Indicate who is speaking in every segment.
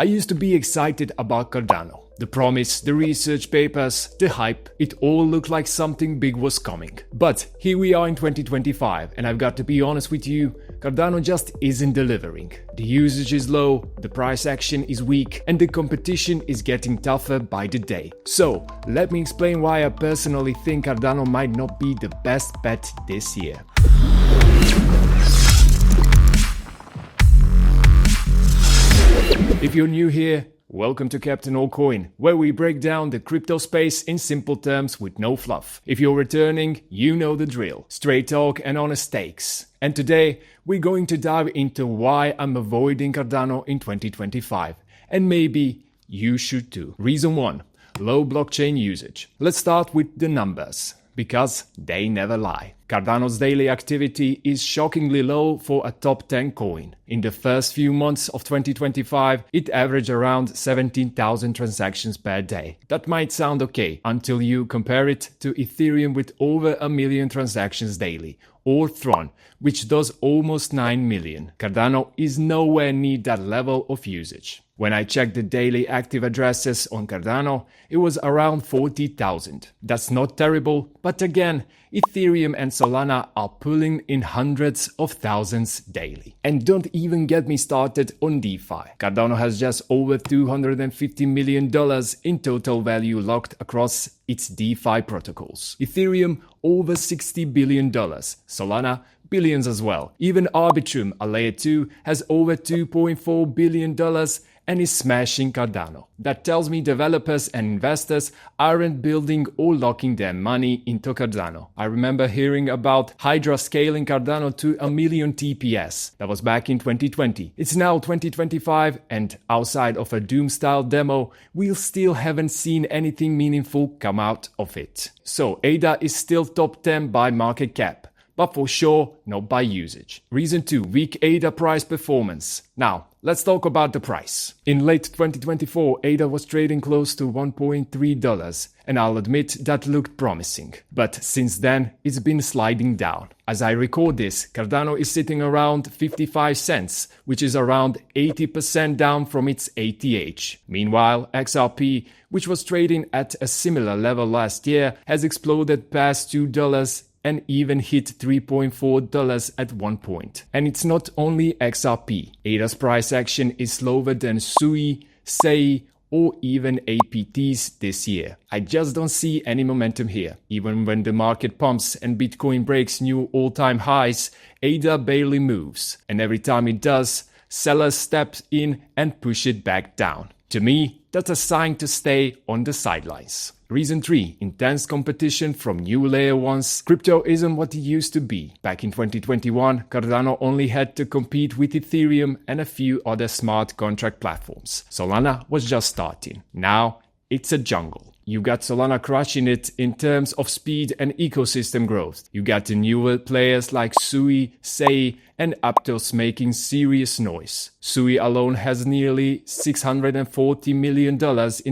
Speaker 1: I used to be excited about Cardano. The promise, the research papers, the hype, it all looked like something big was coming. But here we are in 2025, and I've got to be honest with you, Cardano just isn't delivering. The usage is low, the price action is weak, and the competition is getting tougher by the day. So, let me explain why I personally think Cardano might not be the best bet this year. If you're new here, welcome to Captain Allcoin, where we break down the crypto space in simple terms with no fluff. If you're returning, you know the drill. Straight talk and honest takes. And today, we're going to dive into why I'm avoiding Cardano in 2025. And maybe you should too. Reason 1. Low blockchain usage. Let's start with the numbers, because they never lie. Cardano's daily activity is shockingly low for a top 10 coin. In the first few months of 2025, it averaged around 17,000 transactions per day. That might sound okay until you compare it to Ethereum with over 1 million transactions daily, or Tron, which does almost 9 million. Cardano is nowhere near that level of usage. When I checked the daily active addresses on Cardano, it was around 40,000. That's not terrible, but again, Ethereum and Solana are pulling in hundreds of thousands daily. And don't even get me started on DeFi. Cardano has just over $250 million in total value locked across its DeFi protocols. Ethereum over $60 billion. Solana billions as well. Even Arbitrum, a layer 2, has over $2.4 billion and is smashing Cardano. That tells me developers and investors aren't building or locking their money into Cardano. I remember hearing about Hydra scaling Cardano to 1 million TPS. That was back in 2020. It's now 2025, and outside of a Doom-style demo, we still haven't seen anything meaningful come out of it. So ADA is still top 10 by market cap, but for sure not by usage. Reason 2, weak ADA price performance. Now, let's talk about the price. In late 2024, ADA was trading close to $1.3, and I'll admit that looked promising. But since then, it's been sliding down. As I record this, Cardano is sitting around 55 cents, which is around 80% down from its ATH. Meanwhile, XRP, which was trading at a similar level last year, has exploded past $2 and even hit $3.4 at one point. And it's not only XRP. ADA's price action is slower than SUI, SEI, or even APTs this year. I just don't see any momentum here. Even when the market pumps and Bitcoin breaks new all-time highs, ADA barely moves. And every time it does, sellers step in and push it back down. To me, that's a sign to stay on the sidelines. Reason 3, intense competition from new layer 1s. Crypto isn't what it used to be. Back in 2021, Cardano only had to compete with Ethereum and a few other smart contract platforms. Solana was just starting. Now, it's a jungle. You got Solana crushing it in terms of speed and ecosystem growth. You got the newer players like SUI, SEI, and Aptos making serious noise. SUI alone has nearly $640 million in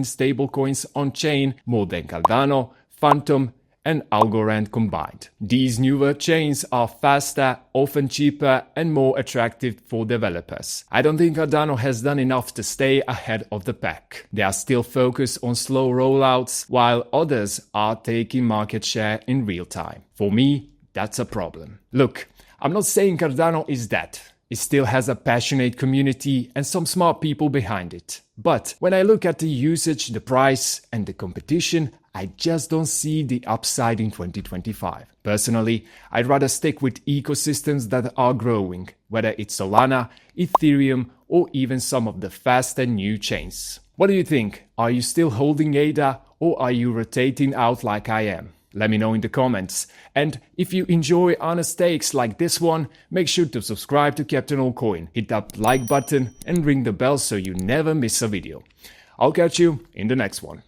Speaker 1: stablecoins on-chain, more than Cardano, Phantom, and Algorand combined. These newer chains are faster, often cheaper, and more attractive for developers. I don't think Cardano has done enough to stay ahead of the pack. They are still focused on slow rollouts, while others are taking market share in real time. For me, that's a problem. Look, I'm not saying Cardano is dead. It still has a passionate community and some smart people behind it. But when I look at the usage, the price, and the competition, I just don't see the upside in 2025. Personally, I'd rather stick with ecosystems that are growing, whether it's Solana, Ethereum, or even some of the faster new chains. What do you think? Are you still holding ADA, or are you rotating out like I am? Let me know in the comments. And if you enjoy honest takes like this one, make sure to subscribe to Captain Allcoin, hit that like button and ring the bell so you never miss a video. I'll catch you in the next one.